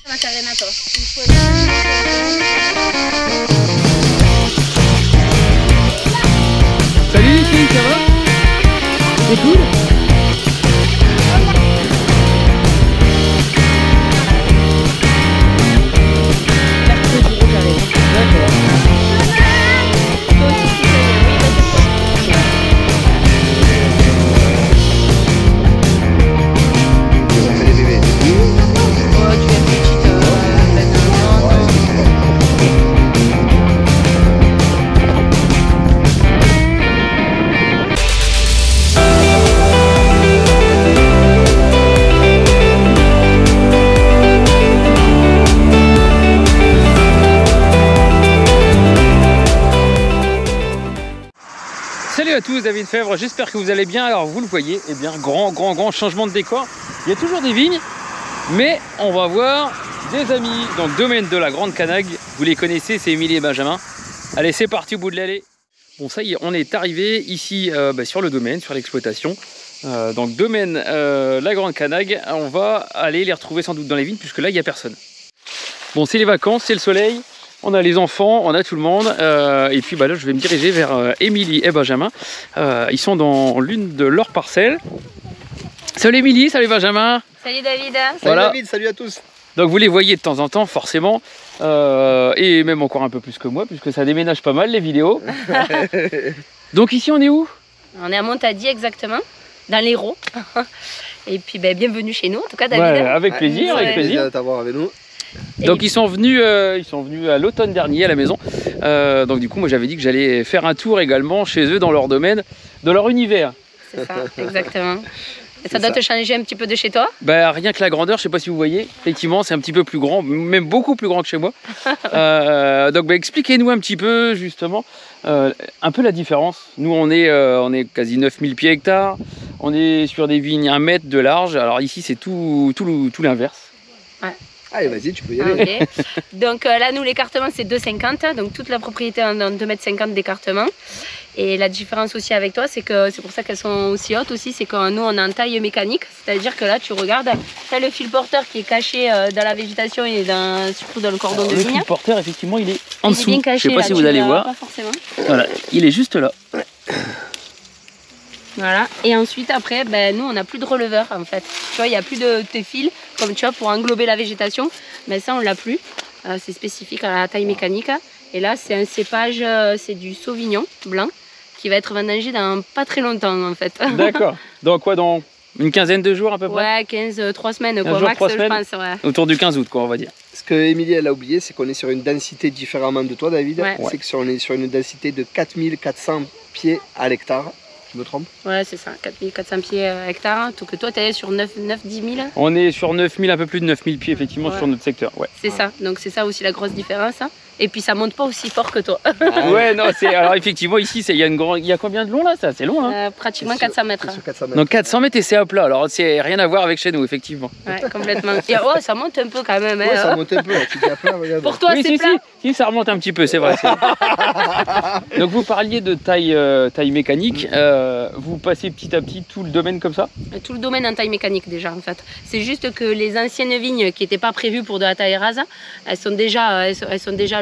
Salut les filles, ça va? C'est cool? Salut à tous, David Fèvre, j'espère que vous allez bien. Alors vous le voyez, eh bien grand changement de décor. Il y a toujours des vignes, mais on va voir des amis. Donc domaine de la Grande Canague, vous les connaissez, c'est Émilie et Benjamin. Allez, c'est parti au bout de l'allée. Bon, ça y est, on est arrivé ici sur le domaine, sur l'exploitation. Donc domaine la Grande Canague, on va aller les retrouver sans doute dans les vignes, puisque là il n'y a personne. Bon, c'est les vacances, c'est le soleil. On a les enfants, on a tout le monde, et puis là je vais me diriger vers Émilie et Benjamin. Ils sont dans l'une de leurs parcelles. Salut Émilie, salut Benjamin. Salut David. Salut David, salut à tous. Donc vous les voyez de temps en temps forcément, et même encore un peu plus que moi, puisque ça déménage pas mal les vidéos. Donc ici on est où? On est à Montadier exactement, dans l'Hérault. Et puis bienvenue chez nous en tout cas David. Ouais, avec plaisir, avec plaisir de t'avoir avec nous. Donc ils sont venus à l'automne dernier à la maison. Donc du coup moi j'avais dit que j'allais faire un tour également chez eux dans leur domaine, dans leur univers. C'est ça, exactement. Et ça doit te changer un petit peu de chez toi? Rien que la grandeur, je sais pas si vous voyez, effectivement c'est un petit peu plus grand, même beaucoup plus grand que chez moi. Donc expliquez-nous un petit peu justement un peu la différence. Nous on est quasi 9000 pieds hectares, on est sur des vignes 1 mètre de large, alors ici c'est tout l'inverse. Ouais. Allez, vas-y, tu peux y aller. Okay. Donc là, nous, l'écartement, c'est 2,50. Donc toute la propriété en 2,50 m d'écartement. Et la différence aussi avec toi, c'est que c'est pour ça qu'elles sont aussi hautes aussi, c'est que nous, on est en taille mécanique. C'est-à-dire que là, tu regardes, tu as le fil porteur qui est caché dans la végétation et surtout dans le cordon de vigne. Le fil porteur, effectivement, il est en dessous. Bien caché, je ne sais pas là, si vous allez voir. Pas forcément. Voilà, il est juste là. Voilà, et ensuite après, nous on n'a plus de releveur en fait. Tu vois, il n'y a plus de tes fils, comme tu vois, pour englober la végétation. Mais ça, on l'a plus. C'est spécifique à la taille mécanique. Et là, c'est un cépage, c'est du Sauvignon blanc, qui va être vendangé dans pas très longtemps en fait. D'accord. Dans quoi, dans une quinzaine de jours à peu près? Ouais, 15, 3 semaines quoi, 15 jours, max 3 semaines. je pense. Ouais. Autour du 15 août quoi, on va dire. Ce que Émilie elle a oublié, c'est qu'on est sur une densité différemment de toi David. Ouais. C'est qu'on est sur une densité de 4400 pieds à l'hectare. Je me trompe? Ouais, c'est ça, 4400 pieds hectares. Donc toi, tu es sur 9-10 000. On est sur 9000, un peu plus de 9000 pieds effectivement Ouais. sur notre secteur. Ouais. C'est ça, donc c'est ça aussi la grosse différence. Et puis ça monte pas aussi fort que toi. Ouais, non, alors effectivement ici, il y a combien de long là? C'est assez long hein. Pratiquement 400 mètres. Sur 400 mètres. Donc 400 mètres et c'est à plat, alors c'est rien à voir avec chez nous effectivement. Ouais, complètement. Et ça monte un peu quand même. Ouais, ça monte un peu, là. Tu dis à plat, regarde. Pour toi, Oui, c'est plat. si, ça remonte un petit peu, c'est vrai. Donc vous parliez de taille mécanique, vous passez petit à petit tout le domaine comme ça? Tout le domaine en taille mécanique déjà en fait. C'est juste que les anciennes vignes qui n'étaient pas prévues pour de la taille rase, elles sont déjà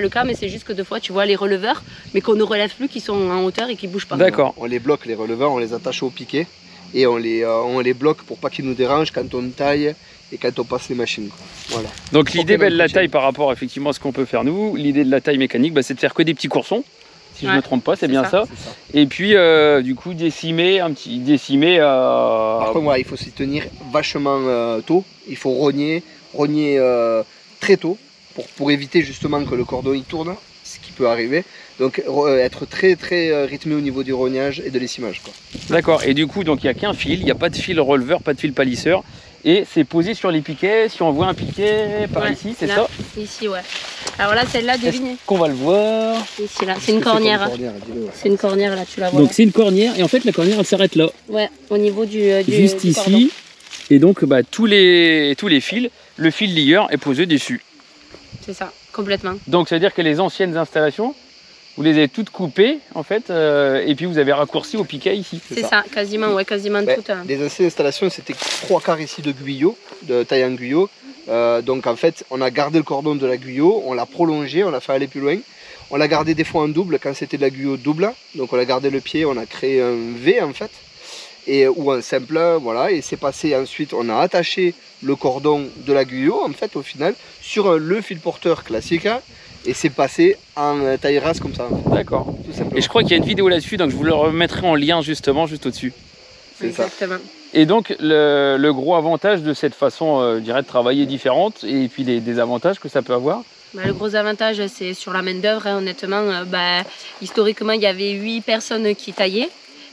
le cas, mais c'est juste que des fois tu vois les releveurs, mais qu'on ne relève plus, qui sont en hauteur et qui bougent pas. D'accord. On les bloque, les releveurs, on les attache au piquet et on les bloque pour pas qu'ils nous dérangent quand on taille et quand on passe les machines. Voilà. Donc l'idée de la taille par rapport effectivement à ce qu'on peut faire nous, l'idée de la taille mécanique, c'est de faire que des petits coursons. Si je ne me trompe pas, c'est bien ça. Et puis du coup décimer. Par contre, voilà, il faut s'y tenir vachement tôt. Il faut rogner très tôt pour éviter justement que le cordon il tourne, ce qui peut arriver. Donc être très rythmé au niveau du rognage et de l'essimage. D'accord. Et du coup, donc il n'y a qu'un fil, il n'y a pas de fil releveur, pas de fil palisseur. Et c'est posé sur les piquets. Si on voit un piquet par ici, c'est ça? Ici, ouais. Alors là, celle-là de vigne. Qu'on va le voir. Ici, là, c'est une cornière. C'est une cornière, là, tu la vois. Donc c'est une cornière, et en fait la cornière elle s'arrête là. Ouais, au niveau du juste du ici. cordon. Et donc tous les fils, le fil lieur est posé dessus. C'est ça, complètement. Donc ça veut dire que les anciennes installations, vous les avez toutes coupées en fait, et puis vous avez raccourci au piquet ici. C'est ça, quasiment, ouais, quasiment toutes. Les anciennes installations, c'était 3 quarts ici de guyot, de taille en guyot, Donc en fait, on a gardé le cordon de la Guyot, on l'a prolongé, on l'a fait aller plus loin. On l'a gardé des fois en double quand c'était de la Guyot double. Donc on a gardé le pied, on a créé un V en fait. Ou un simple, voilà. Et c'est passé ensuite, on a attaché le cordon de la Guyot en fait au final sur le fil porteur classique. Et c'est passé en taille rase comme ça. D'accord. Et je crois qu'il y a une vidéo là-dessus, donc je vous le remettrai en lien justement juste au-dessus. Exactement. Et donc le gros avantage de cette façon, je dirais, de travailler différente, et puis les désavantages que ça peut avoir. Le gros avantage, c'est sur la main-d'œuvre. Honnêtement, historiquement, il y avait 8 personnes qui taillaient,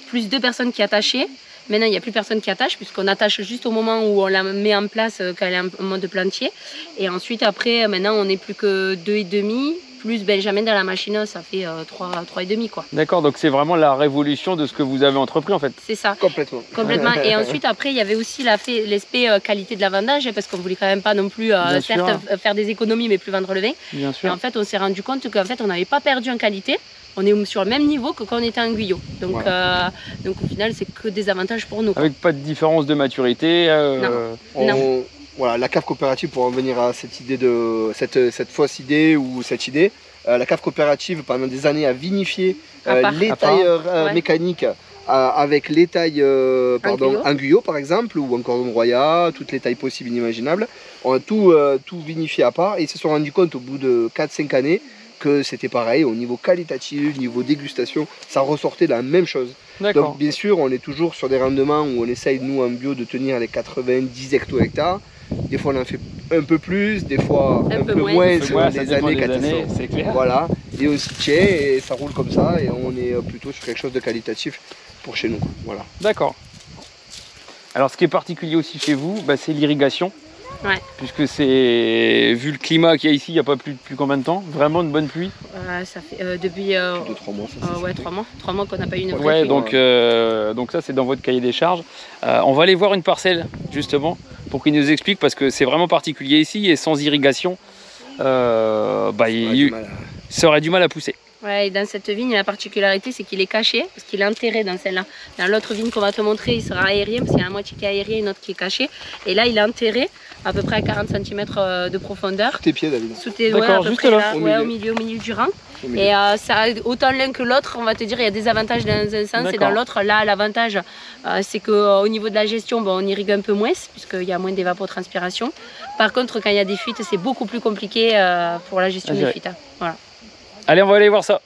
plus 2 personnes qui attachaient. Maintenant, il n'y a plus personne qui attache, puisqu'on attache juste au moment où on la met en place quand elle est en mode plantier. Et ensuite, après, maintenant, on n'est plus que 2,5, plus Benjamin dans la machine, ça fait 3,5 quoi. D'accord, donc c'est vraiment la révolution de ce que vous avez entrepris en fait. C'est ça. Complètement. Complètement. Et ensuite, après, il y avait aussi l'aspect qualité de la vendage, parce qu'on ne voulait quand même pas non plus, certes, faire des économies, mais plus vendre le vin. Bien sûr. Et en fait, on s'est rendu compte qu'en fait, on n'avait pas perdu en qualité. On est sur le même niveau que quand on était en Guyot. Donc, voilà. Donc au final, c'est que des avantages pour nous. Avec pas de différence de maturité. Non. Voilà, la cave coopérative, pour en venir à cette idée cette fausse idée ou cette idée, la cave coopérative pendant des années a vinifié les tailleurs mécaniques avec les tailles en Guyot par exemple, ou en cordon royal, toutes les tailles possibles et inimaginables. On a tout vinifié à part et ils se sont rendus compte au bout de 4-5 années que c'était pareil, au niveau qualitatif, au niveau dégustation, ça ressortait la même chose. Donc bien sûr, on est toujours sur des rendements où on essaye, nous, en bio, de tenir les 90 hecto-hectares. Des fois, on en fait un peu plus, des fois un peu moins sur les années, c'est clair. Voilà, et on s'y tient et ça roule comme ça et on est plutôt sur quelque chose de qualitatif pour chez nous. Voilà. D'accord. Alors, ce qui est particulier aussi chez vous, c'est l'irrigation. Ouais. Puisque c'est, vu le climat qu'il y a ici, il n'y a pas plus depuis combien de temps? Vraiment de bonne pluie? Ça fait depuis 3 mois. ouais, 3 mois qu'on n'a pas eu une vraie ouais, pluie. donc ça c'est dans votre cahier des charges. On va aller voir une parcelle justement pour qu'il nous explique, parce que c'est vraiment particulier ici et sans irrigation, ça aurait du mal à pousser. Ouais, et dans cette vigne, la particularité, c'est qu'il est caché, parce qu'il est enterré dans celle-là. Dans l'autre vigne qu'on va te montrer, il sera aérien, parce qu'il y a la moitié qui est aérien et une autre qui est cachée. Et là, il est enterré à peu près à 40 cm de profondeur. Sous tes pieds, David. Sous tes doigts, à peu près là, au milieu du rang. Et ça, autant l'un que l'autre, on va te dire, il y a des avantages dans un sens et dans l'autre. Là, l'avantage, c'est qu'au niveau de la gestion, on irrigue un peu moins, puisqu'il y a moins d'évapotranspiration. Par contre, quand il y a des fuites, c'est beaucoup plus compliqué pour la gestion des fuites. Voilà. Allez, on va aller voir ça.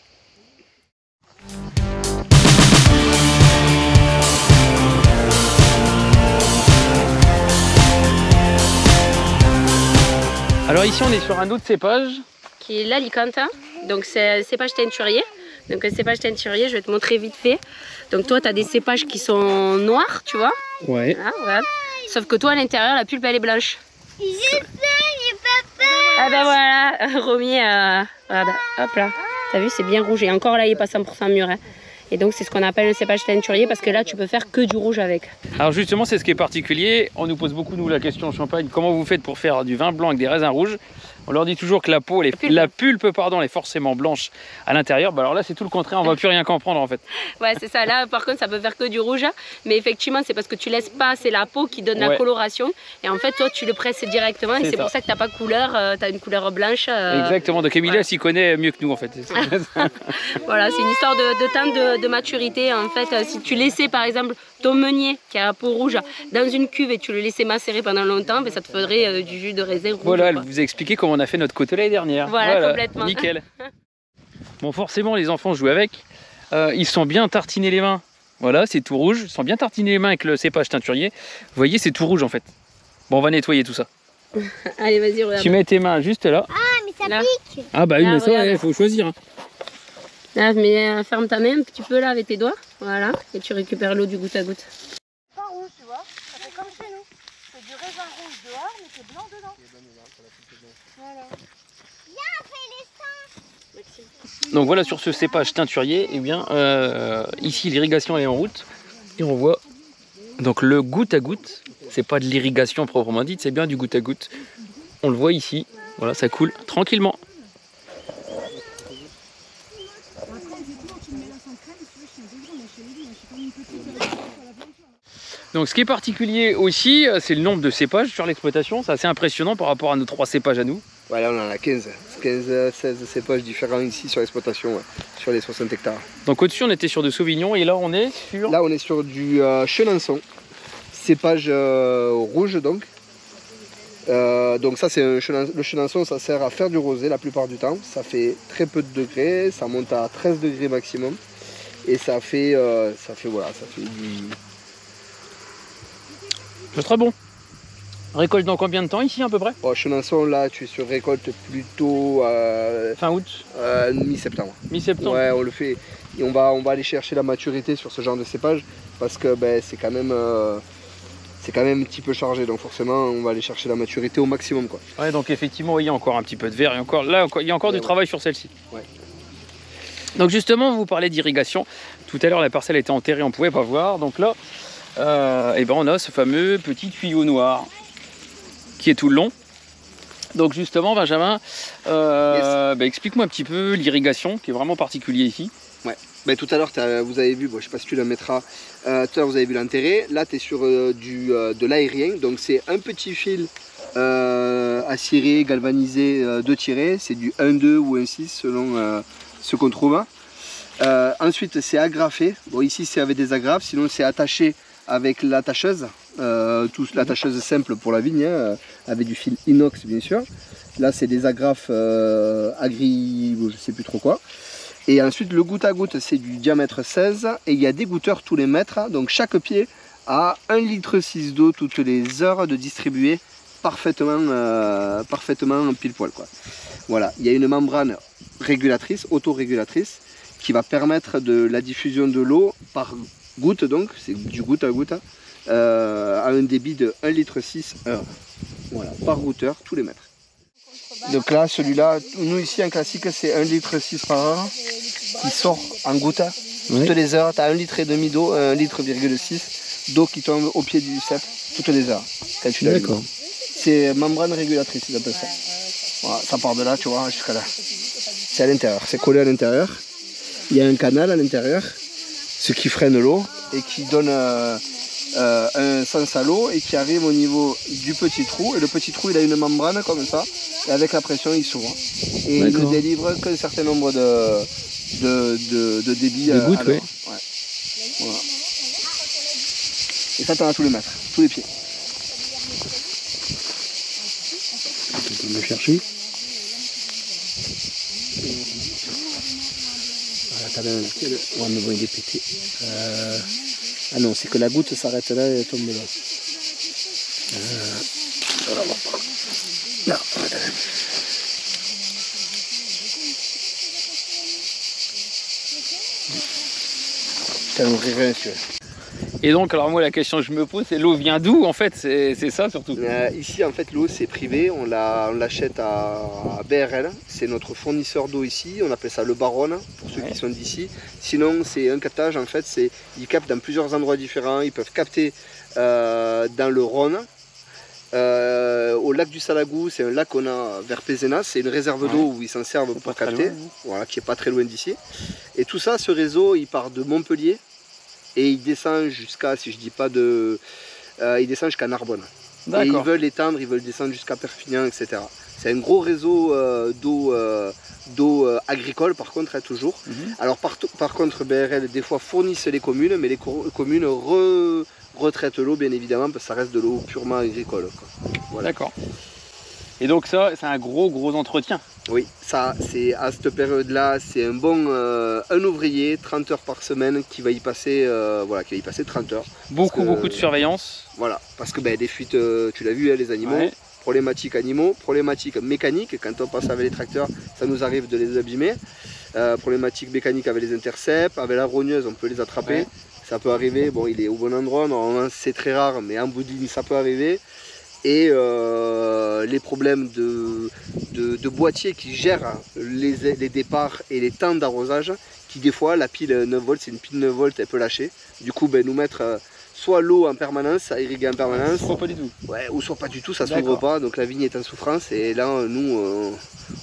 Alors ici on est sur un autre cépage qui est l'Alicante, donc c'est cépage teinturier. Donc un cépage teinturier, je vais te montrer vite fait. Donc toi tu as des cépages qui sont noirs, tu vois. Ouais. Voilà. Sauf que toi à l'intérieur la pulpe elle est blanche. J'ai papa. Ah ben voilà, Romy, voilà, hop là. T'as vu, c'est bien rouge et encore là il est pas 100% mûr. Hein. Et donc c'est ce qu'on appelle le cépage teinturier parce que là tu peux faire que du rouge avec. Alors justement c'est ce qui est particulier, on nous pose beaucoup nous la question en Champagne, comment vous faites pour faire du vin blanc avec des raisins rouges? On leur dit toujours que la peau, la pulpe est forcément blanche à l'intérieur. Alors là c'est tout le contraire, on ne va plus rien comprendre en fait. Ouais c'est ça, là par contre ça peut faire que du rouge. Mais effectivement c'est parce que tu laisses pas, c'est la peau qui donne la coloration. Et en fait toi tu le presses directement et c'est pour ça que tu n'as pas de couleur, tu as une couleur blanche. Exactement, donc Emilia s'y connaît mieux que nous en fait. Voilà, c'est une histoire de temps de maturité. En fait si tu laissais par exemple ton meunier qui a la peau rouge dans une cuve et tu le laissais macérer pendant longtemps, ça te faudrait du jus de raisin rouge. Voilà, elle vous a expliqué comment on a fait notre côté l'année dernière. Voilà, complètement. Nickel. Bon, forcément, les enfants jouent avec. Ils sont bien tartinés les mains. Voilà, c'est tout rouge. Ils sont bien tartinés les mains avec le cépage teinturier. Vous voyez, c'est tout rouge en fait. Bon, on va nettoyer tout ça. Allez, vas-y, regarde. Tu mets tes mains juste là. Ah, mais ça pique. Ah bah oui, mais ça, il faut choisir. Là, mais ferme ta main un petit peu là avec tes doigts. Voilà, et tu récupères l'eau du goutte à goutte. Pas rouge, tu vois. Ça fait comme chez nous. C'est du raisin rouge dehors, mais c'est blanc dedans. Voilà. Viens, fais les seins. Donc voilà, sur ce cépage teinturier, eh bien, ici l'irrigation est en route et on voit donc le goutte à goutte. C'est pas de l'irrigation proprement dite, c'est bien du goutte à goutte. On le voit ici, voilà, ça coule tranquillement. Donc ce qui est particulier aussi, c'est le nombre de cépages sur l'exploitation. C'est assez impressionnant par rapport à nos 3 cépages à nous. Ouais, là on en a 15, 16 cépages différents ici sur l'exploitation, ouais, sur les 60 hectares. Donc au-dessus on était sur de Sauvignon et là on est sur... Là on est sur du Chenançon, cépage rouge donc. Donc ça c'est le Chenançon, ça sert à faire du rosé la plupart du temps. Ça fait très peu de degrés, ça monte à 13 degrés maximum. Et ça fait du... C'est très bon. Récolte dans combien de temps ici à peu près? Oh, Chenançon là tu es sur récolte plutôt fin août, mi-septembre. Mi-septembre. Ouais, on le fait et on va aller chercher la maturité sur ce genre de cépage parce que ben, c'est quand même un petit peu chargé, donc forcément on va aller chercher la maturité au maximum quoi. Ouais, donc effectivement il y a encore un petit peu de verre et encore là il y a encore du travail sur celle-ci. Ouais. Donc justement vous parlez d'irrigation. Tout à l'heure la parcelle était enterrée, on ne pouvait pas voir. Donc là et ben, on a ce fameux petit tuyau noir qui est tout le long. Donc justement Benjamin, ben, explique-moi un petit peu l'irrigation qui est vraiment particulier ici. Ouais. Ben, tout à l'heure vous avez vu, bon, je sais pas si tu la mettras, tout à l'heure vous avez vu l'intérêt. Là tu es sur de l'aérien, donc c'est un petit fil à cirer, galvanisé, 2 tirés, c'est du 1,2 ou 1,6 selon ce qu'on trouve. Ensuite c'est agrafé, bon ici c'est avec des agrafes, sinon c'est attaché avec l'attacheuse, l'attacheuse simple pour la vigne, hein, avec du fil inox bien sûr. Là c'est des agrafes agri, je sais plus trop quoi. Et ensuite le goutte à goutte c'est du diamètre 16 et il y a des goutteurs tous les mètres, donc chaque pied a 1,6 litre d'eau toutes les heures de distribuer parfaitement pile poil quoi. Voilà, il y a une membrane régulatrice, auto-régulatrice, qui va permettre de la diffusion de l'eau par goutte, donc c'est du goutte à goutte, à un débit de 1,6 litre heure. Voilà, par goutteur, tous les mètres. Donc là, celui-là, nous ici en classique, c'est 1,6 litre par heure qui sort en goutte toutes les heures. Tu as 1,5 litre d'eau, 1,6 litre d'eau qui tombe au pied du cep toutes les heures. D'accord. C'est membrane régulatrice, ils appellent ça. Voilà, ça part de là, tu vois, jusqu'à là. C'est à l'intérieur, c'est collé à l'intérieur. Il y a un canal à l'intérieur, ce qui freine l'eau et qui donne un sens à l'eau et qui arrive au niveau du petit trou. Et le petit trou, il a une membrane comme ça, et avec la pression, il s'ouvre. Et il ne délivre qu'un certain nombre de débits de gouttes, à l'heure. Ouais. Voilà. Et ça, tu en as tous les mètres, tous les pieds. On va le chercher. Ouais, mais bon, il est pété. Ah non, c'est que la goutte s'arrête là et elle tombe là. Là, je t'ouvrirai un tuyau. Et donc alors moi la question que je me pose c'est l'eau vient d'où en fait, c'est ça surtout. Ici en fait l'eau c'est privé, on l'achète à BRL, c'est notre fournisseur d'eau ici, on appelle ça le Baronne pour ceux qui sont d'ici. Sinon c'est un captage en fait, ils captent dans plusieurs endroits différents, ils peuvent capter dans le Rhône. Au lac du Salagou, c'est un lac qu'on a vers Pézenas, c'est une réserve d'eau où ils s'en servent pour capter, voilà, qui est pas très loin d'ici. Et tout ça, ce réseau, il part de Montpellier et il descend jusqu'à, si je dis pas de, il descend jusqu'à Narbonne. Et ils veulent l'étendre, ils veulent descendre jusqu'à Perpignan, etc. C'est un gros réseau d'eau agricole par contre, toujours. Alors par contre, BRL des fois fournissent les communes, mais les communes retraitent l'eau bien évidemment parce que ça reste de l'eau purement agricole. Voilà. D'accord. Et donc ça, c'est un gros entretien. Oui, ça, c'est à cette période-là, c'est un bon un ouvrier, 30 heures par semaine, qui va y passer, voilà, qui va y passer 30 heures. Beaucoup de surveillance. Voilà, parce que ben, des fuites, tu l'as vu, hein, les animaux, problématiques animaux, problématiques mécaniques, quand on passe avec les tracteurs, ça nous arrive de les abîmer. Problématiques mécaniques avec les intercepts, avec la rogneuse, on peut les attraper. Ça peut arriver, bon, il est au bon endroit, normalement c'est très rare, mais en bout de ligne, ça peut arriver. Et les problèmes de boîtier qui gèrent les départs et les temps d'arrosage, qui des fois, la pile 9 volts, c'est une pile 9 volts, elle peut lâcher. Du coup, ben, nous mettre soit l'eau en permanence, à irriguer en permanence. Soit pas du tout. Ouais, ou soit pas du tout, ça s'ouvre pas, donc la vigne est en souffrance. Et là, nous,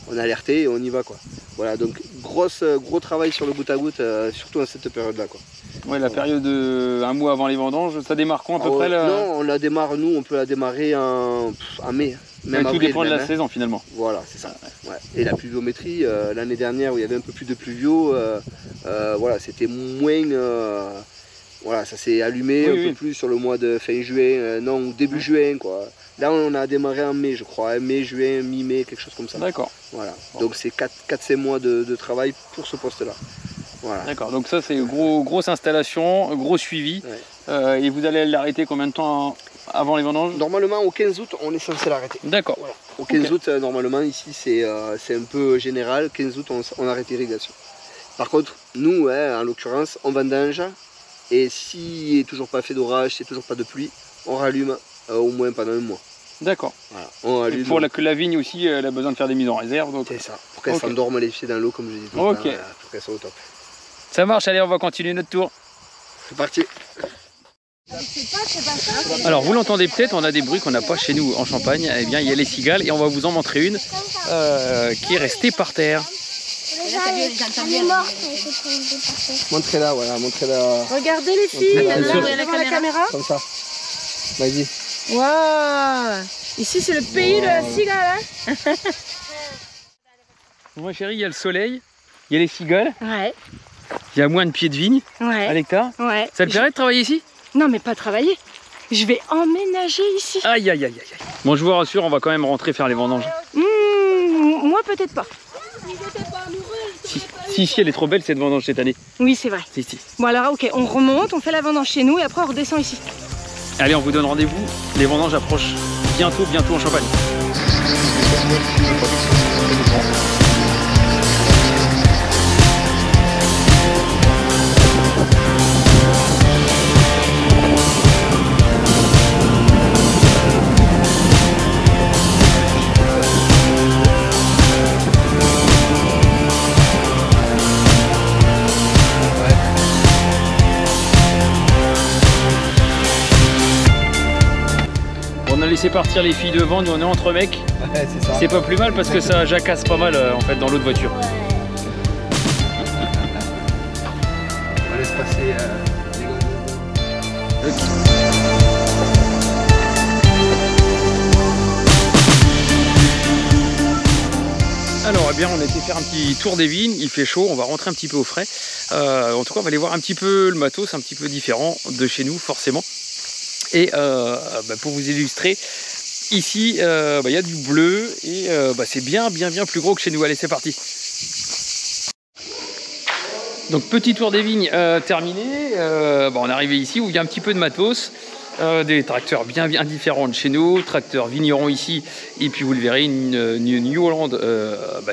on est alerté et on y va, quoi. Voilà, donc gros travail sur le goutte à goutte, surtout à cette période-là, quoi. Ouais, la période un mois avant les vendanges, ça démarre quand à peu près là? Non, on la démarre, nous, on peut la démarrer en mai. Même tout avril, dépend de même, la saison finalement. Voilà, c'est ça. Ouais. Et la pluviométrie, l'année dernière où il y avait un peu plus de pluvio, voilà, c'était moins. Voilà, ça s'est allumé un peu plus sur le mois de fin juin, non, ou début juin, quoi. Là, on a démarré en mai, je crois, mai, juin, mi-mai, quelque chose comme ça. D'accord. Voilà. Bon. Donc c'est 4-5 mois de travail pour ce poste-là. Voilà. D'accord, donc ça c'est grosse installation, gros suivi. Ouais. Et vous allez l'arrêter combien de temps avant les vendanges? Normalement au 15 août on est censé l'arrêter. D'accord. Voilà. Au 15 août normalement ici c'est un peu général, 15 août on arrête l'irrigation. Par contre nous en l'occurrence on vendange et s'il n'est toujours pas fait d'orage, s'il n'y a toujours pas de pluie, on rallume au moins pendant un mois. D'accord. Voilà. Et pour que la vigne aussi, elle a besoin de faire des mises en réserve. C'est ça, pour qu'elle s'endorme les pieds dans l'eau comme je disais tout à l'heure, pour qu'elle soit au top. Ça marche, allez on va continuer notre tour. C'est parti. Alors vous l'entendez peut-être, on a des bruits qu'on n'a pas chez nous en Champagne. Eh bien il y a les cigales et on va vous en montrer une qui est restée par terre. Montrez-la, voilà, montrez-la. Regardez les filles, devant la caméra. Comme ça. Vas-y. Waouh! Ici c'est le pays de la cigale. Hein. Moi chérie, il y a le soleil, il y a les cigales. Ouais. Il y a moins de pieds de vigne à l'hectare. Ouais. Ça te plairait de travailler ici? Non mais pas travailler. Je vais emménager ici. Aïe aïe aïe aïe. Bon je vous rassure, on va quand même rentrer faire les vendanges. Moi peut-être pas. Si elle est trop belle cette vendange cette année. Oui c'est vrai. Si. Bon alors ok, on remonte, on fait la vendange chez nous et après on redescend ici. Allez on vous donne rendez-vous, les vendanges approchent bientôt en Champagne. On a laissé partir les filles devant, nous on est entre mecs. Ouais, c'est pas plus mal parce que ça jacasse pas mal en fait dans l'autre voiture. On laisse passer les gars. Alors eh bien on a été faire un petit tour des vignes, il fait chaud, on va rentrer un petit peu au frais. En tout cas on va aller voir un petit peu le matos, un petit peu différent de chez nous forcément. Et pour vous illustrer, ici il y a du bleu et c'est bien plus gros que chez nous. Allez c'est parti. Donc petit tour des vignes terminé, on est arrivé ici où il y a un petit peu de matos. Des tracteurs bien différents de chez nous, tracteur vigneron ici et puis vous le verrez une New Holland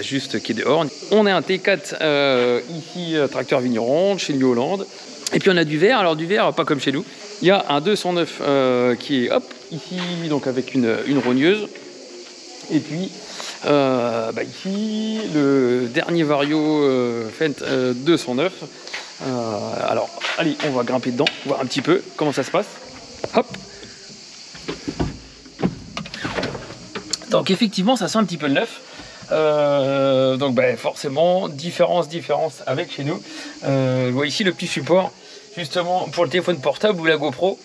juste qui est dehors. On a un T4 ici tracteur vigneron chez New Holland et puis on a du verre, alors du verre pas comme chez nous, il y a un 209 qui est ici donc avec une rogneuse et puis ici le dernier Vario Fendt 209. Alors allez on va grimper dedans, voir un petit peu comment ça se passe. Hop. Donc effectivement ça sent un petit peu le neuf. Donc forcément différence avec chez nous. Vous voyez ici le petit support justement pour le téléphone portable ou la GoPro.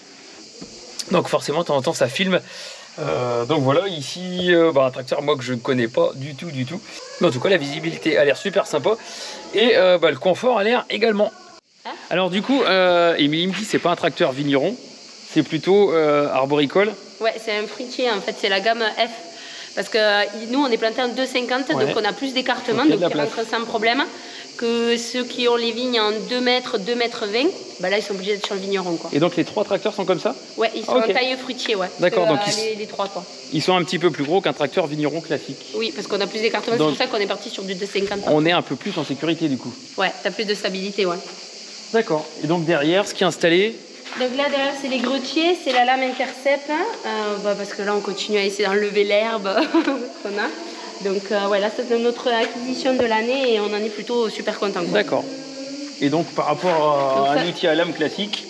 Donc forcément de temps en temps ça filme. Donc voilà ici un tracteur moi que je ne connais pas du tout. Mais en tout cas la visibilité a l'air super sympa. Et le confort a l'air également. Alors du coup Émilie me dit c'est pas un tracteur vigneron. C'est plutôt arboricole. Ouais, c'est un fruitier en fait, c'est la gamme F. Parce que nous on est planté en 2,50, donc on a plus d'écartement, donc ils rentrent sans problème. Que ceux qui ont les vignes en 2 mètres, 2 mètres 20, là ils sont obligés d'être sur le vigneron quoi. Et donc les 3 tracteurs sont comme ça? Ouais, ils sont en taille fruitier, ouais. D'accord, donc les 3 quoi. Ils sont un petit peu plus gros qu'un tracteur vigneron classique. Oui, parce qu'on a plus d'écartement, c'est pour ça qu'on est parti sur du 2,50. On est un peu plus en sécurité du coup. Ouais, t'as plus de stabilité, ouais. D'accord, et donc derrière, ce qui est installé? Donc là derrière c'est les gretiers, c'est la lame intercept, parce que là on continue à essayer d'enlever l'herbe qu'on a. Donc là c'est notre acquisition de l'année et on en est plutôt super content. D'accord. Et donc par rapport à un outil à lame classique,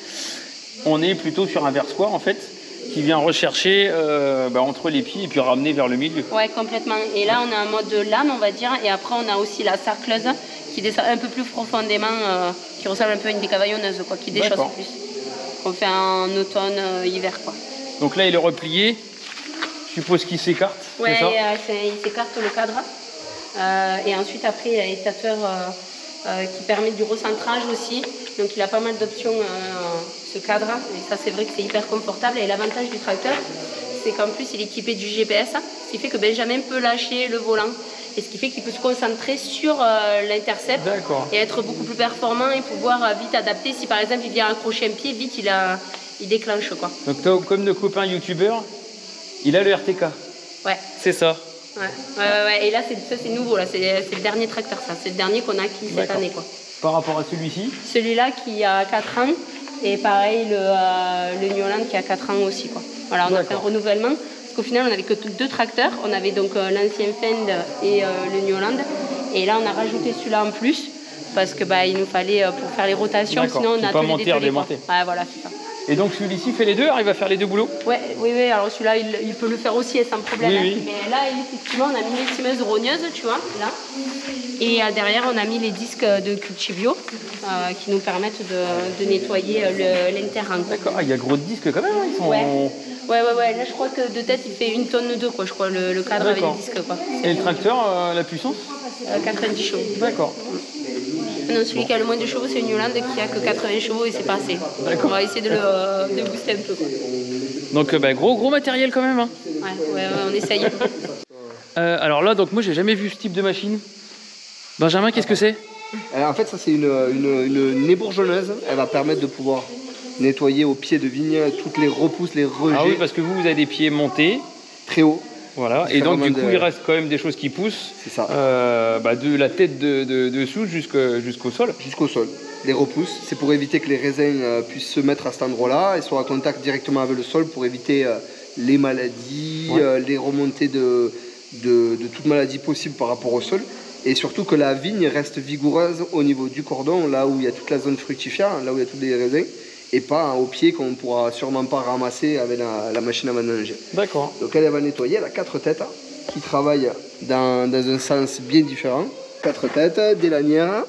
on est plutôt sur un versoir en fait, qui vient rechercher entre les pieds et puis ramener vers le milieu. Ouais, complètement. Et là, on a un mode lame, on va dire. Et après, on a aussi la sarcleuse qui descend un peu plus profondément, qui ressemble un peu à une décavaillonneuse, quoi, qui déchausse plus. On fait en automne, hiver, quoi. Donc là, il est replié. Je suppose qu'il s'écarte. Ouais, il s'écarte le cadre. Et ensuite, après, il y a l'étateur qui permet du recentrage aussi. Donc, il a pas mal d'options, ce cadre. Et ça, c'est vrai que c'est hyper confortable. Et l'avantage du tracteur, c'est qu'en plus, il est équipé du GPS. Ce qui fait que Benjamin peut lâcher le volant. Et ce qui fait qu'il peut se concentrer sur l'intercept et être beaucoup plus performant et pouvoir vite adapter. Si par exemple, il vient accrocher un pied, vite, il déclenche, quoi. Donc, comme nos copains youtubeurs, il a le RTK. Ouais. C'est ça. Ouais. Et là, c'est nouveau. Là, c'est le dernier tracteur, ça. C'est le dernier qu'on a acquis cette année, quoi. Par rapport à celui-ci? Celui-là qui a 4 ans. Et pareil, le New Holland qui a 4 ans aussi, quoi. Voilà, on a fait un renouvellement. Parce qu'au final, on n'avait que 2 tracteurs. On avait donc l'ancien Fend et le New Holland. Et là, on a rajouté celui-là en plus. Parce que il nous fallait pour faire les rotations. Sinon, on a pas tous les monter, redémonter. Ouais, voilà, c'est ça. Et donc celui-ci fait les deux, arrive à faire les deux boulots? Oui, alors celui-là, il peut le faire aussi sans problème. Oui. Mais là, effectivement, on a mis les timeuses rogneuses, tu vois, là. Et derrière, on a mis les disques de Cultivio qui nous permettent de nettoyer l'interrang. D'accord, il y a gros de disques quand même, ils sont... Ouais, là, je crois que de tête, il fait 1 tonne 2, quoi, je crois, le cadre avec les disques, quoi. Et le tracteur, la puissance? 90 chevaux. D'accord. Non, celui qui a le moins de chevaux, c'est une New Holland qui a que 80 chevaux et c'est pas assez. On va essayer de booster un peu, quoi. Donc gros matériel quand même. Hein. Ouais, on essaye. Alors là, donc moi j'ai jamais vu ce type de machine. Benjamin, qu'est-ce que c'est? En fait, ça c'est une ébourgeonneuse. Elle va permettre de pouvoir nettoyer au pied de vigne toutes les repousses, les rejets. Ah oui, parce que vous avez des pieds montés. Très haut. Voilà, et donc du coup il reste quand même des choses qui poussent. C'est ça. De la tête dessous jusqu'au sol. Jusqu'au sol. Les repousses, c'est pour éviter que les raisins puissent se mettre à cet endroit-là et soient en contact directement avec le sol pour éviter les maladies, les remontées de toute maladie possible par rapport au sol. Et surtout que la vigne reste vigoureuse au niveau du cordon, là où il y a toute la zone fructifère, là où il y a tous les raisins. Et pas au pied qu'on ne pourra sûrement pas ramasser avec la machine à vendanger. D'accord. Donc elle va nettoyer, elle a 4 têtes qui travaillent dans un sens bien différent. 4 têtes, des lanières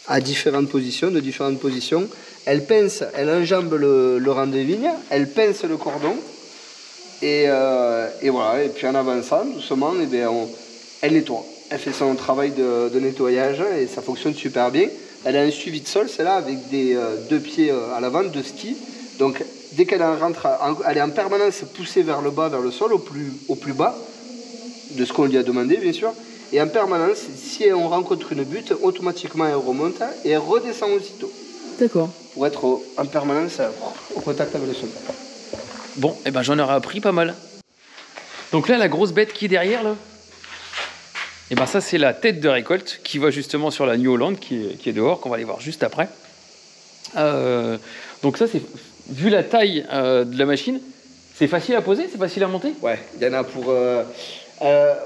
à différentes positions, de différentes positions. Elle pince, elle enjambe le rang de vigne, elle pince le cordon. Et voilà, et puis en avançant doucement, elle nettoie. Elle fait son travail de nettoyage et ça fonctionne super bien. Elle a un suivi de sol, celle-là, avec des 2 pieds à l'avant, de ski. Donc, dès qu'elle rentre, elle est en permanence poussée vers le bas, vers le sol, au plus bas, de ce qu'on lui a demandé, bien sûr. Et en permanence, si on rencontre une butte, automatiquement, elle remonte et elle redescend aussitôt. D'accord. Pour être en permanence au contact avec le sol. Bon, j'en aurais appris pas mal. Donc là, la grosse bête qui est derrière, là, ça c'est la tête de récolte qui va justement sur la New Holland qui est dehors, qu'on va aller voir juste après. Donc ça, c'est vu la taille de la machine, c'est facile à poser, c'est facile à monter? Ouais, il y en a pour...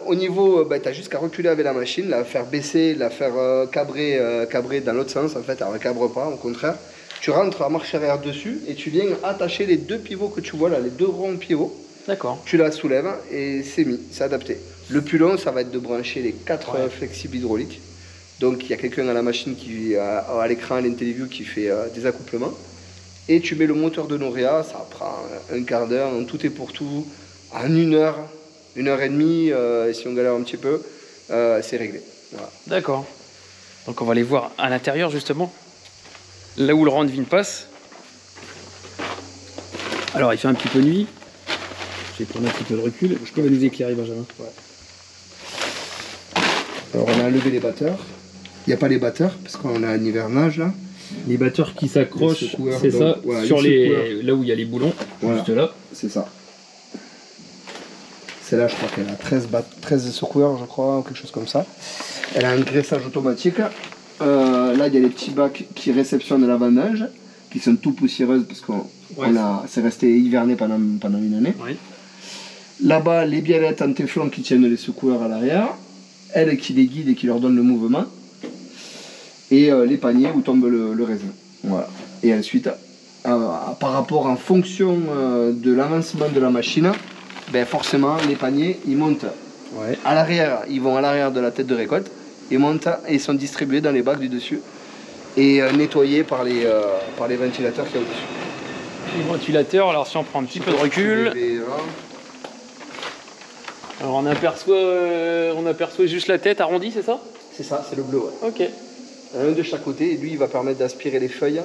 au niveau, tu as juste qu'à reculer avec la machine, la faire baisser, la faire cabrer dans l'autre sens, en fait, elle ne cabre pas, au contraire. Tu rentres à marche arrière dessus et tu viens attacher les 2 pivots que tu vois là, les 2 ronds pivots. D'accord. Tu la soulèves et c'est mis, c'est adapté. Le plus long, ça va être de brancher les 4 flexibles hydrauliques. Donc il y a quelqu'un à la machine qui à l'écran, à l'interview, qui fait des accouplements. Et tu mets le moteur de Norea, ça prend un quart d'heure, en tout et pour tout, en 1 heure, 1 heure et demie, si on galère un petit peu, c'est réglé. Voilà. D'accord. Donc on va aller voir à l'intérieur justement, là où le rang de vigne passe. Alors il fait un petit peu nuit. Je vais prendre un petit peu de recul. Je peux nous éclairer, Benjamin. Ouais. Alors on a enlevé les batteurs. Il n'y a pas les batteurs parce qu'on a un hivernage là. Les batteurs qui s'accrochent, c'est ça, voilà, sur là où il y a les boulons, voilà, juste là. C'est ça. Celle-là, je crois qu'elle a 13 secoueurs, je crois, ou quelque chose comme ça. Elle a un graissage automatique. Là, il y a les petits bacs qui réceptionnent la vendange, qui sont tout poussiéreuses parce que c'est resté hiverné pendant 1 année. Oui. Là-bas, les biellettes en téflon qui tiennent les secoueurs à l'arrière. Elle qui les guide et qui leur donne le mouvement. Et les paniers où tombe le raisin. Voilà. Et ensuite, par rapport en fonction de l'avancement de la machine, ben forcément les paniers ils montent à l'arrière, ils vont à l'arrière de la tête de récolte, ils montent et sont distribués dans les bacs du dessus et nettoyés par les ventilateurs qu'il y a au-dessus. Les ventilateurs, alors si on prend un petit peu de recul, alors on aperçoit juste la tête arrondie, c'est ça? C'est ça, c'est le bleu. Ouais. Ok. Un de chaque côté, et lui il va permettre d'aspirer les feuilles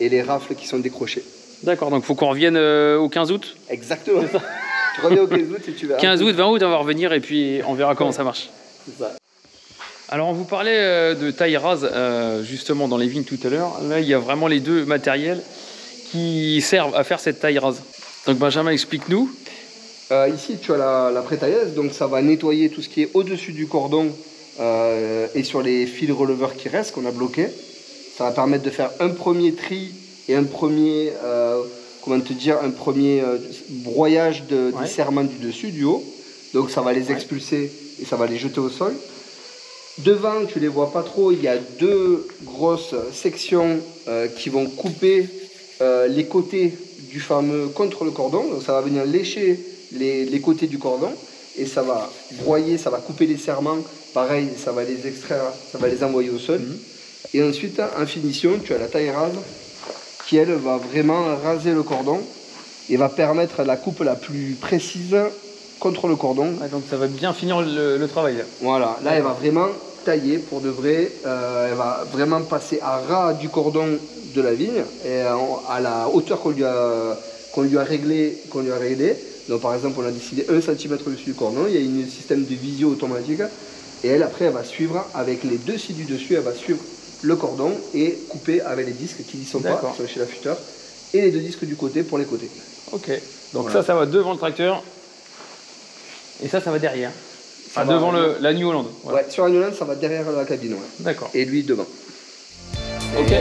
et les rafles qui sont décrochées. D'accord, donc il faut qu'on revienne au 15 août. Exactement. Tu reviens au 15 août et tu verras. 15 août, 20 août, on va revenir et puis on verra comment ça marche. C'est ça. Alors on vous parlait de taille rase justement dans les vignes tout à l'heure. Là il y a vraiment les deux matériels qui servent à faire cette taille rase. Donc Benjamin, explique-nous. Ici tu as la pré-tailleuse, donc ça va nettoyer tout ce qui est au-dessus du cordon et sur les fils releveurs qui restent, qu'on a bloqués. Ça va permettre de faire un premier tri et un premier, broyage des serrements du dessus, du haut. Donc ça va les expulser et ça va les jeter au sol. Devant, tu les vois pas trop, il y a deux grosses sections qui vont couper les côtés du fameux contre le cordon. Donc ça va venir lécher les côtés du cordon et ça va broyer, ça va couper les serrements. Pareil, ça va les extraire, ça va les envoyer au sol. Et ensuite, en finition, tu as la taille rase qui, elle, va vraiment raser le cordon et va permettre la coupe la plus précise contre le cordon. Ah, donc ça va bien finir le travail. Là. Voilà, là, elle va vraiment tailler pour de vrai. Elle va vraiment passer à ras du cordon de la vigne et à la hauteur qu'on lui a réglé. Donc, par exemple, on a décidé 1 cm au-dessus du cordon. Il y a un système de visio automatique. Et elle, après, elle va suivre avec les deux scies du dessus, elle va suivre le cordon et couper avec les disques qui n'y sont pas, qui sont chez l'affûteur, et les deux disques du côté pour les côtés. Ok, donc voilà. ça va devant le tracteur, et ça va derrière. Ça va devant la New Holland. Voilà. Ouais, sur la New Holland, ça va derrière la cabine. Ouais. D'accord. Et lui devant. Ok.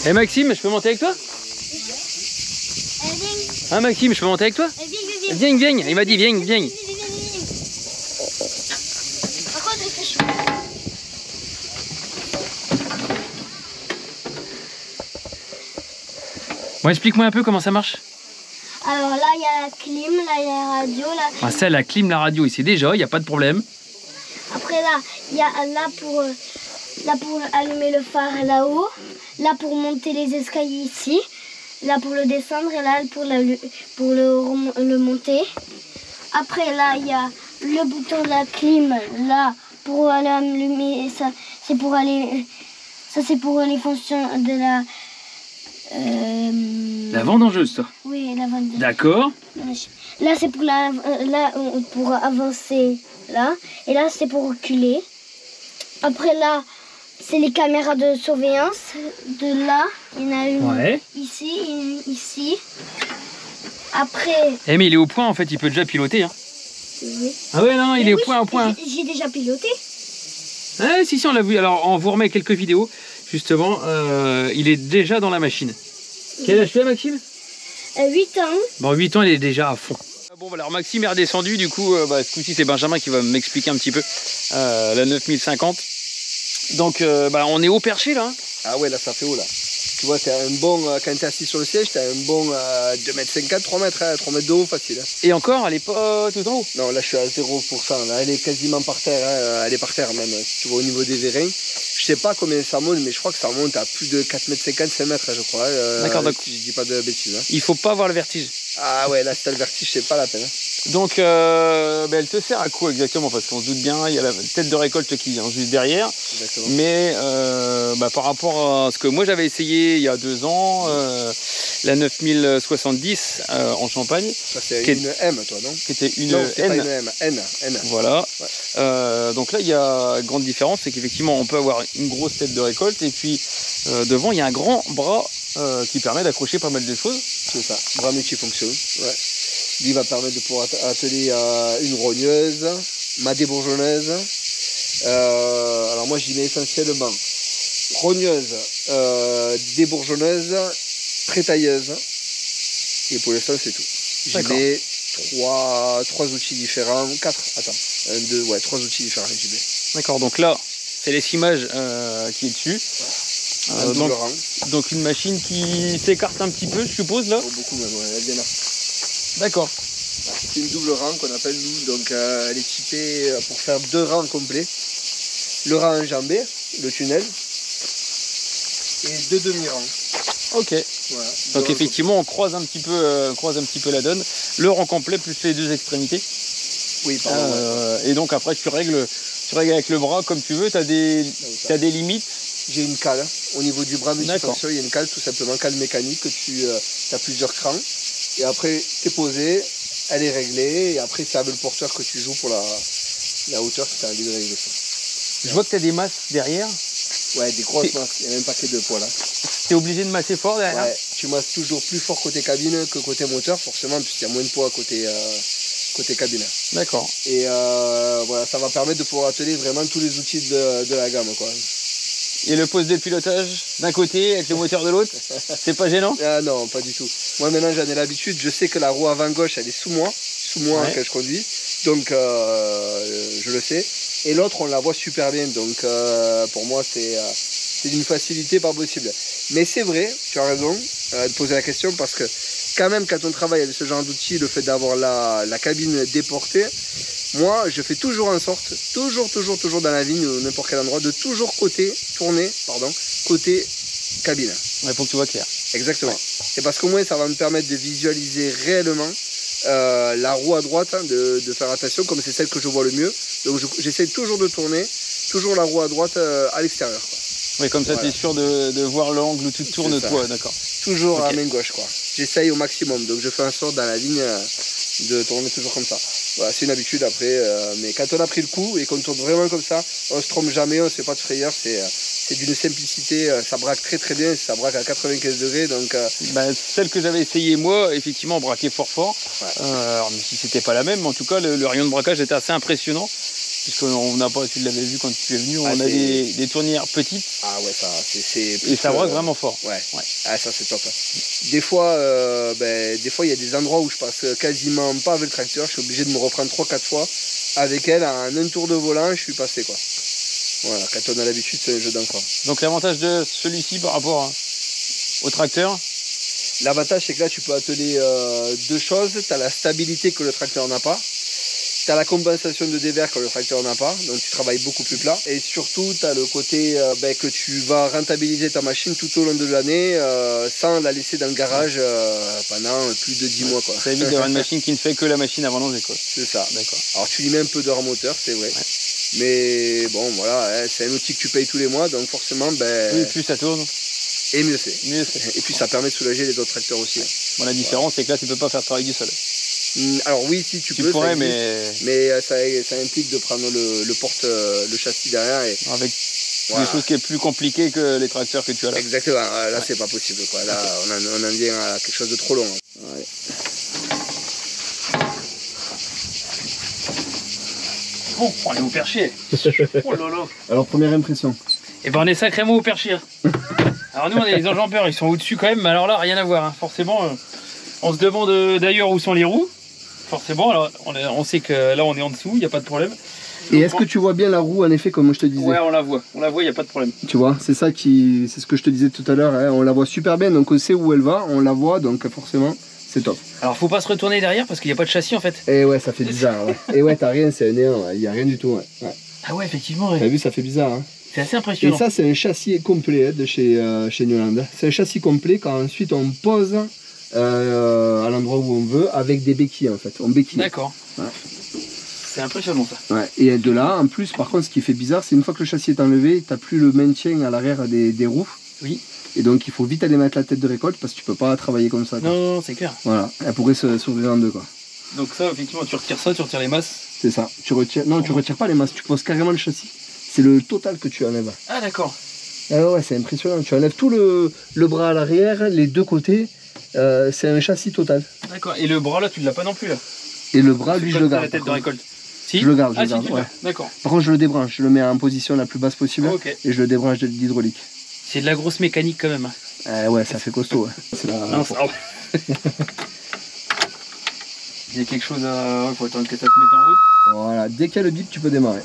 Et Maxime, je peux monter avec toi? Hein Maxime, je peux monter avec toi? Viens. Il m'a dit viens. Par contre, il fait chaud. Bon, explique-moi un peu comment ça marche. Alors là, il y a la clim, là, il y a la radio. Là. Ah, ça, la clim, la radio, ici déjà, il n'y a pas de problème. Après là, il y a là pour allumer le phare là-haut. Là pour monter les escaliers ici, là pour le descendre et là pour le monter. Après là il y a le bouton de la clim, là pour aller allumer, ça c'est pour les fonctions de la... La vendangeuse, ça? Oui, la vendangeuse. D'accord. Là c'est pour avancer là, et là c'est pour reculer. Après là, c'est les caméras de surveillance. De là, il y en a une ici, une ici. Après... Eh mais il est au point en fait, il peut déjà piloter. Hein. Oui. Ah ouais, non, il est au point. J'ai déjà piloté. Ah si, on l'a vu. Alors on vous remet quelques vidéos. Justement, il est déjà dans la machine. Quel âge tu as, Maxime? 8 ans. Bon, 8 ans, il est déjà à fond. Bon, bah, alors Maxime est redescendu. Du coup, ce coup-ci, c'est Benjamin qui va m'expliquer un petit peu la 9050. Donc on est haut perché là. Hein. Ah ouais, là ça fait haut là. Tu vois, t'as un bon, quand t'es assis sur le siège, t'as un bon 2,50 m, 3 mètres, 3 mètres de haut facile. Hein. Et encore, elle est pas tout en haut? Non, là je suis à 0%. Là, elle est quasiment par terre, hein. Elle est par terre même. Tu vois, au niveau des vérins. Je sais pas combien ça monte, mais je crois que ça monte à plus de 4,50 m, 5 mètres, je crois. D'accord, donc je dis pas de bêtises. Hein. Il faut pas avoir le vertige. Ah ouais, là si t'as le vertige, c'est pas la peine. Hein. Donc elle te sert à quoi exactement? Parce qu'on se doute bien, il y a la tête de récolte qui vient juste derrière. Exactement. Mais par rapport à ce que moi j'avais essayé il y a 2 ans, la 9070 en Champagne. Ça c'est une M toi, non? Qui était une non, N. Pas une M, N. Voilà. Ouais. Donc là il y a grande différence, c'est qu'effectivement on peut avoir une grosse tête de récolte et puis devant il y a un grand bras qui permet d'accrocher pas mal de choses. C'est ça, bras multifonction. Ouais. Lui va permettre de pouvoir atteler une rogneuse, ma débourgeonneuse. Alors moi j'y mets essentiellement rogneuse, débourgeonneuse, prétailleuse. Et pour l'instant c'est tout. J'y mets trois outils différents, 4, attends, 1, 2, ouais, 3 outils différents j'y mets. D'accord, donc là c'est l'essimage qui est dessus. Donc une machine qui s'écarte un petit peu, je suppose là. Oh, beaucoup même, ouais, elle vient là. D'accord. C'est une double rang qu'on appelle nous, donc elle est typée pour faire 2 rangs complets. Le rang enjambé, le tunnel, et 2 demi-rangs. Ok. Voilà, donc effectivement on croise un petit peu la donne. Le rang complet plus les 2 extrémités. Oui, pardon. Et donc après tu règles avec le bras comme tu veux, tu as des limites. J'ai une cale au niveau du bras multifonction, il y a une cale tout simplement, cale mécanique que tu as plusieurs crans. Et après tu es posé, elle est réglée et après c'est avec le porteur que tu joues pour la hauteur si tu as envie de régler ça. Je vois que tu as des masses derrière. Ouais, des grosses masses, il y a même un paquet de poids là. Tu es obligé de masser fort derrière? Ouais, tu masses toujours plus fort côté cabine que côté moteur forcément puisqu'il y a moins de poids côté cabine. D'accord. Et voilà, ça va permettre de pouvoir atteler vraiment tous les outils de la gamme quoi. Et le poste de pilotage d'un côté avec le moteur de l'autre, c'est pas gênant? Ah non, pas du tout. Moi maintenant j'en ai l'habitude, je sais que la roue avant gauche elle est sous moi ouais. Quand je conduis, donc je le sais. Et l'autre on la voit super bien, donc pour moi c'est d'une facilité pas possible. Mais c'est vrai, tu as raison de poser la question parce que quand même quand on travaille avec ce genre d'outils, le fait d'avoir la cabine déportée, moi je fais toujours en sorte, toujours dans la vigne ou n'importe quel endroit, de toujours tourner côté cabine. Ouais, pour que tu vois clair. Exactement. Ouais. C'est parce qu'au moins ça va me permettre de visualiser réellement la roue à droite, hein, de faire attention comme c'est celle que je vois le mieux. Donc j'essaie toujours de tourner, toujours la roue à droite à l'extérieur. Oui, comme ça tu es sûr de voir l'angle où tu tournes toi, d'accord. Toujours à la main gauche quoi. J'essaye au maximum, donc je fais en sorte dans la ligne de tourner toujours comme ça. Voilà, c'est une habitude après, mais quand on a pris le coup et qu'on tourne vraiment comme ça, on se trompe jamais, on ne se fait pas de frayeur, c'est d'une simplicité, ça braque très bien, ça braque à 95 degrés. Donc, celle que j'avais essayé moi, effectivement, braquait fort. Ouais. Alors, même si c'était pas la même, mais en tout cas le rayon de braquage était assez impressionnant. Puisqu'on n'a pas, tu l'avais vu quand tu es venu, on a des tournières petites. Ah ouais, ça c'est. Et ça braque vraiment fort. Ouais. Ah ça c'est top. Des fois il y a des endroits où je passe quasiment pas avec le tracteur, je suis obligé de me reprendre 3-4 fois. Avec elle, en un tour de volant, je suis passé quoi. Voilà, quand on a l'habitude, c'est un jeu d'enfant. Donc l'avantage de celui-ci par rapport au tracteur? L'avantage c'est que là tu peux atteler 2 choses, tu as la stabilité que le tracteur n'a pas. Tu as la compensation de dévers que le tracteur n'a pas, donc tu travailles beaucoup plus plat. Et surtout, tu as le côté que tu vas rentabiliser ta machine tout au long de l'année sans la laisser dans le garage pendant plus de 10 mois. Quoi. Ça évite d'avoir une machine qui ne fait que la machine avant l'enlever. C'est ça. D'accord. Alors tu lui mets un peu d'heure moteur, c'est vrai. Ouais. Mais bon, voilà, c'est un outil que tu payes tous les mois, donc forcément... oui, plus ça tourne. Et mieux c'est. Et puis ça permet de soulager les autres tracteurs aussi. Bon, la différence, c'est que là, tu ne peux pas faire travailler du sol. Alors oui, si tu peux, pourrais, mais ça implique de prendre le châssis derrière et avec des choses qui est plus compliquées que les tracteurs que tu as là. Exactement, là c'est pas possible quoi. Là on en vient à quelque chose de trop long. Ouais. Bon, on est au perché. Oh là là. Alors première impression. Eh ben on est sacrément au perché. Alors nous on est les enjambeurs, ils sont au-dessus quand même, mais alors là rien à voir. Hein. Forcément, on se demande d'ailleurs où sont les roues. Forcément, alors on sait que là on est en dessous, il n'y a pas de problème. Et est-ce que tu vois bien la roue en effet comme je te disais? Ouais, on la voit, il n'y a pas de problème. Tu vois, c'est ce que je te disais tout à l'heure, hein. On la voit super bien, donc on sait où elle va, on la voit, donc forcément c'est top. Alors faut pas se retourner derrière parce qu'il n'y a pas de châssis en fait. Et ouais, ça fait bizarre, ouais. Et ouais, t'as rien, c'est un néant, il n'y a rien du tout. Ouais. Ah ouais, effectivement. Ouais. T'as vu, ça fait bizarre. Hein. C'est assez impressionnant. Et ça, c'est un châssis complet de chez Newland. C'est un châssis complet qu'ensuite on pose à l'endroit où on veut avec des béquilles en fait. On béquille. D'accord. Ouais. C'est impressionnant ça. Ouais. Et de là, en plus, par contre, ce qui fait bizarre, c'est une fois que le châssis est enlevé, t'as plus le maintien à l'arrière des roues. Oui. Et donc il faut vite aller mettre la tête de récolte parce que tu peux pas travailler comme ça. Quoi. Non, c'est clair. Voilà, elle pourrait s'ouvrir en deux quoi. Donc ça, effectivement, tu retires ça, tu retires les masses. C'est ça. Tu retires. Non, tu retires pas les masses, tu poses carrément le châssis. C'est le total que tu enlèves. Ah d'accord. Ah ouais, c'est impressionnant. Tu enlèves tout le bras à l'arrière, les deux côtés. C'est un châssis total. D'accord. Et le bras là, tu ne l'as pas non plus là? Et le bras, lui, je le garde. La tête de récolte. Si je le garde, ah, je le garde. Si, Ouais. D'accord. Par contre, je le débranche. Je le mets en position la plus basse possible. Oh, okay. Et je le débranche de l'hydraulique. C'est de la grosse mécanique quand même. Ouais, ça fait costaud. Ouais. Non, ça... Il y a quelque chose à... Il faut attendre que ça se mette en route. Voilà, dès qu'il y a le bip, tu peux démarrer.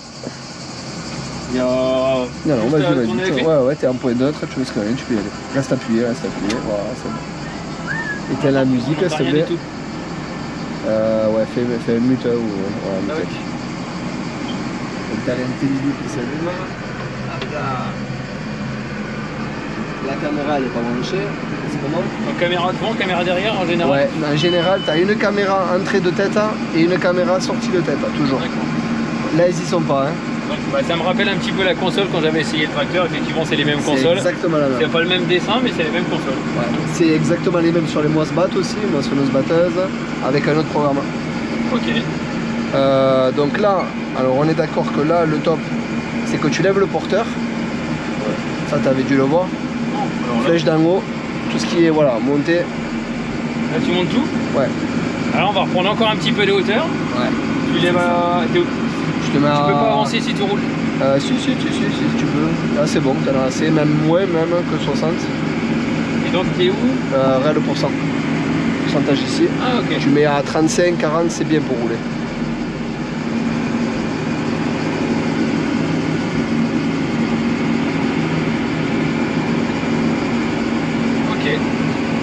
Il y a... Non, vas-y. Ouais, t'es en point neutre, tu risques rien, tu peux y aller. Reste appuyé, voilà, c'est bon. Éteins la musique, s'il te plaît. Ouais, fais mute ou... Voilà, mute. Donc t'as l'intelligence qui s'allume. La caméra, elle est pas branchée. C'est comment? Donc caméra devant, caméra derrière en général? Ouais, en général, t'as une caméra entrée de tête et une caméra sortie de tête, toujours. Là, ils y sont pas. Hein. Donc, bah, ça me rappelle un petit peu la console quand j'avais essayé le tracteur. Effectivement, c'est les mêmes consoles. Exactement la même. C'est pas le même dessin, mais c'est les mêmes consoles. Ouais. C'est exactement les mêmes sur les moissebats aussi, moissonneuse batteuse, avec un autre programme. Ok. Donc là, alors on est d'accord que là, le top, c'est que tu lèves le porteur. Ouais. Ça, t'avais dû le voir. Flèche d'en haut, tout ce qui est voilà, monté. Là, tu montes tout? Ouais. Alors, on va reprendre encore un petit peu de hauteur. Ouais. Tu lèves à... Tu peux pas avancer si tu roules? Si, tu peux. Là, c'est bon, t'en as assez, même moins même que 60. Et donc, t'es où? Réel pourcent. Pourcentage ici. Ah, ok. Tu mets à 35, 40, c'est bien pour rouler.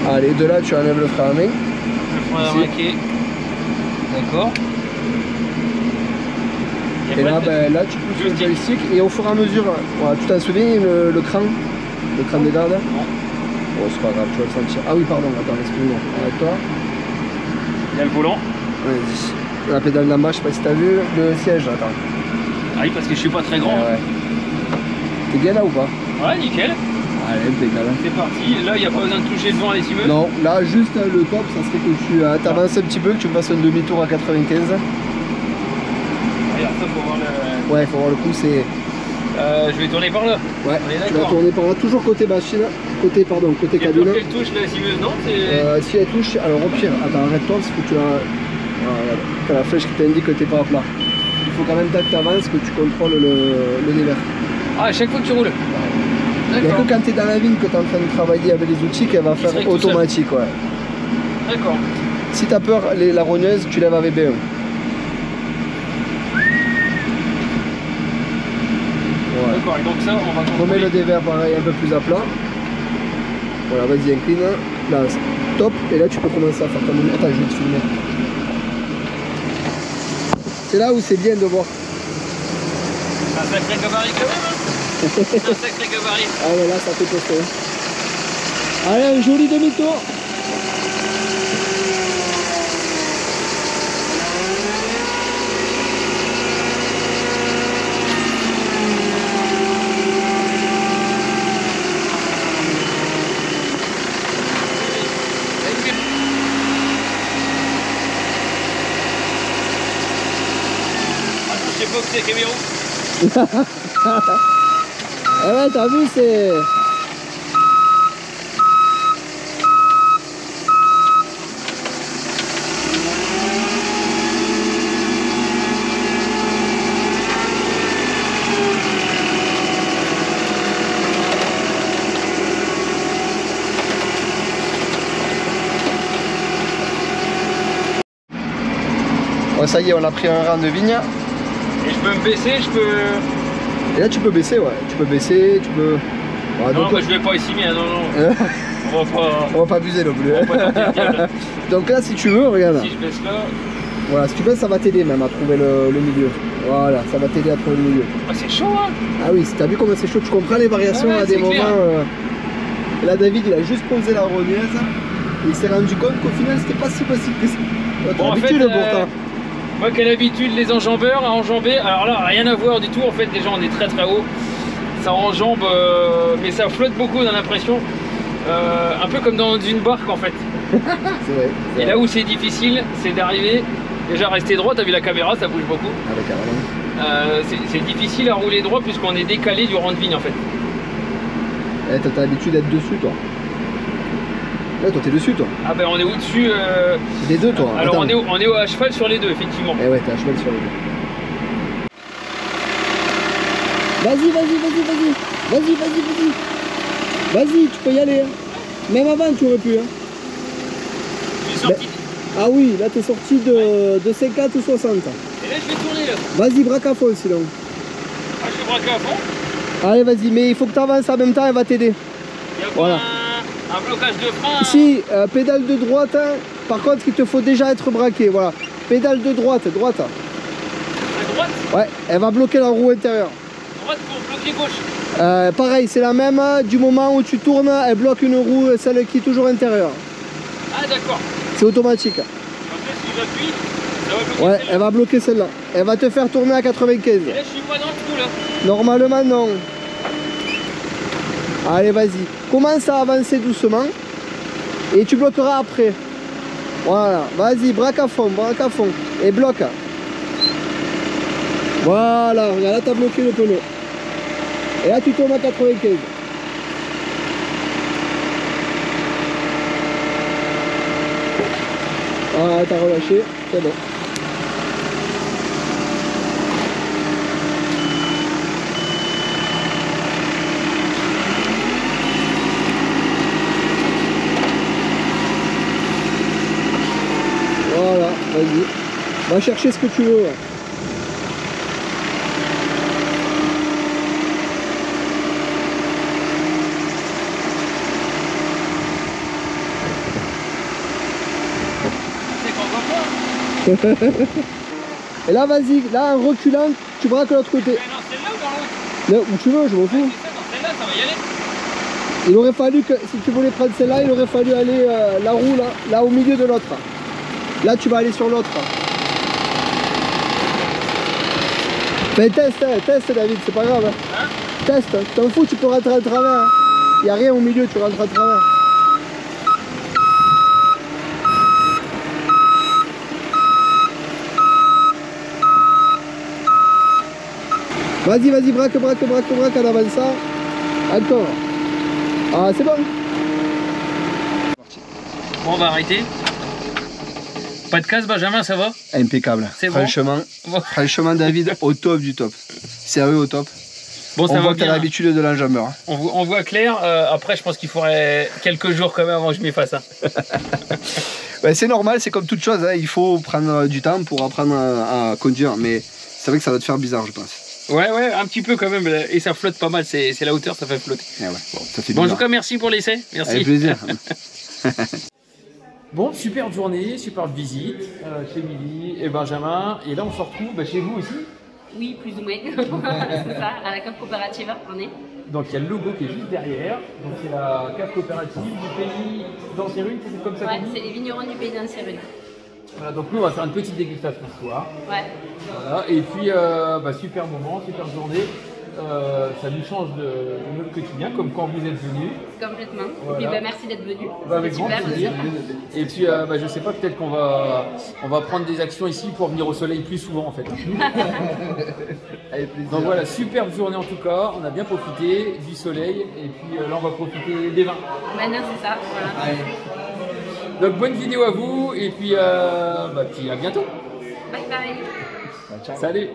Allez, de là tu enlèves le frein à main. Le frein à main, ok. D'accord. Et là, là tu pousses le joystick et au fur et à mesure, voilà, tu t'en souviens le cran des gardes? Non. Bon, c'est pas grave, tu vas le sentir. Ah oui, pardon, attends, excuse-moi. Arrête-toi. Il y a le volant. Vas-y. La pédale d'en bas, je sais pas si t'as vu. Le siège, attends. Ah oui, parce que je suis pas très grand. Ouais. T'es bien là ou pas? Ouais, nickel. Allez, impeccable. C'est parti. Là, il n'y a pas besoin de toucher le vent à lessiveuse? Non, là, juste le top, ça serait que tu avances un petit peu, que tu me fasses un demi-tour à 95. Regarde, ça, faut voir le... Ouais, faut voir le coup, c'est... je vais tourner par là. Ouais, tu vas tourner par là, toujours côté machine, côté cabine. Elle touche la lessiveuse, non? Si elle touche, alors au pire, attends, arrête-toi parce que tu as... Voilà, t'as la flèche qui t'indique que t'es pas à plat. Il faut quand même que tu avances, que tu contrôles le dévers. Ah, à chaque fois que tu roules? Il n'y a que quand tu es dans la vigne que tu es en train de travailler avec les outils qu'elle va faire automatique. Ouais. D'accord. Si tu as peur, la rogneuse, tu lèves avec B1. Voilà. D'accord, et donc ça, on va... Remets le dévers pareil un peu plus à plat. Voilà, vas-y, incline. Là, top. Et là, tu peux commencer à faire ta mouvement. Attends, je vais te filmer. C'est là où c'est bien de voir. Un sacré gabarit quand même, hein. Un sacré gabarit. Ah ouais, là, ça fait costaud. Allez, un joli demi-tour. C'est Camero. Ah ouais, t'as vu, c'est... Bon, ça y est, on a pris un rang de vigne. Et je peux me baisser, je peux... Et là tu peux baisser, ouais. Tu peux baisser, tu peux... Ouais, non, donc, je vais pas ici, mais non, non. On va pas abuser non plus. On va pas tenter. Donc là, si tu veux, regarde. Si je baisse là... Voilà, si tu baisses, ça va t'aider même à trouver le milieu. Voilà, ça va t'aider à trouver le milieu. Ah, c'est chaud, hein. Ah oui, si t'as vu comment c'est chaud, tu comprends les variations à des moments... Et là, David, il a juste posé la rogneuse. Et il s'est rendu compte qu'au final, c'était pas si possible que ça. Bon, en fait, moi qui ai l'habitude les enjambeurs à enjamber, alors là rien à voir du tout, en fait déjà on est très très haut, ça enjambe mais ça flotte beaucoup, on a l'impression, un peu comme dans une barque en fait. C'est vrai. Et là où c'est difficile, c'est d'arriver, déjà rester droit, t'as vu la caméra, ça bouge beaucoup. Ah, c'est difficile à rouler droit puisqu'on est décalé du rang de vigne en fait. Eh, t'as l'habitude d'être dessus, toi. Ouais, toi, t'es dessus, toi. Ah ben on est au-dessus. Des deux, toi. Alors Attends. on est à cheval sur les deux, effectivement. Eh ouais, t'es à cheval sur les deux. Vas-y, vas-y, vas-y, vas-y. Vas-y, vas-y, vas-y. Vas-y, tu peux y aller. Hein. Même avant, tu aurais pu. Hein. Je suis sorti. Ah oui, là, t'es sorti de 50 ou 60. Et là je vais tourner là. Vas-y, braque à fond, sinon. Ah, je suis braqué à fond. Allez, vas-y, mais il faut que tu avances en même temps, elle va t'aider. Il y a Voilà. un blocage de frein. Si, pédale de droite, hein. Par contre, il te faut déjà être braqué, voilà. Pédale de droite, droite. À droite. Ouais, elle va bloquer la roue intérieure. Droite pour bloquer gauche. Pareil, c'est la même, du moment où tu tournes, elle bloque une roue, celle qui est toujours intérieure. Ah d'accord. C'est automatique. Donc là si j'appuie, ça va bloquer. Ouais, elle va bloquer celle-là. Elle va te faire tourner à 95. Et là je suis pas dans le trou là. Normalement, non. Allez, vas-y. Commence à avancer doucement. Et tu bloqueras après. Voilà. Vas-y, braque à fond, Et bloque. Voilà. Regarde, là, tu as bloqué le pneu. Et là, tu tournes à 95. Voilà, t'as relâché. C'est bon. Voilà, vas-y. Va chercher ce que tu veux. Et là, vas-y, là, en reculant, tu braques de l'autre côté. Mais non, celle-là ou dans l'autre? Là, où tu veux, je m'en fous. Dans celle-là, ça va y aller. Il aurait fallu que, si tu voulais prendre celle-là, il aurait fallu aller la roue là au milieu de l'autre. Là, tu vas aller sur l'autre. Mais teste David, c'est pas grave. Hein? Teste, t'en fous, tu peux rentrer à travers. Il n'y a rien au milieu, tu rentres à travers. Vas-y, vas-y, braque en avançant. Encore. Ah, c'est bon. Bon, on va arrêter. Pas de casse, Benjamin, ça va? Impeccable. C'est bon. Franchement, David, au top du top. Sérieux, au top. Bon, ça on va voit que t'as bien. l'habitude de l'enjambeur. On voit clair. Après, je pense qu'il faudrait quelques jours quand même avant que je m'y fasse. Hein. Ouais, c'est normal, c'est comme toute chose. Hein. Il faut prendre du temps pour apprendre à conduire. Mais c'est vrai que ça va te faire bizarre, je pense. Ouais, un petit peu quand même. Et ça flotte pas mal. C'est la hauteur, ça fait flotter. Ouais, bon, ça fait Bon, en bizarre. tout cas, merci pour l'essai. Merci. Avec plaisir. Bon, superbe journée, superbe visite chez Émilie et Benjamin. Et là, on se retrouve chez vous aussi. Oui, plus ou moins. C'est ça, à la cave coopérative, on est. Donc il y a le logo qui est juste derrière. Donc c'est la cave coopérative du pays d'Ancien-Rune, c'est comme ça Ouais, qu'on dit. c'est les vignerons du pays d'Ancien-Rune. Voilà, donc nous on va faire une petite dégustation ce soir. Ouais. Voilà, et puis super moment, super journée. Ça nous change de notre quotidien, comme quand vous êtes venus. Complètement. Voilà. Et puis merci d'être venu. Avec grand plaisir. Et puis je sais pas, peut-être qu'on va prendre des actions ici pour venir au soleil plus souvent en fait. Avec plaisir. Donc voilà, superbe journée en tout cas, on a bien profité du soleil et puis là on va profiter des vins. Maintenant c'est ça, voilà. Allez. Donc bonne vidéo à vous et puis, puis à bientôt. Bye bye. Salut.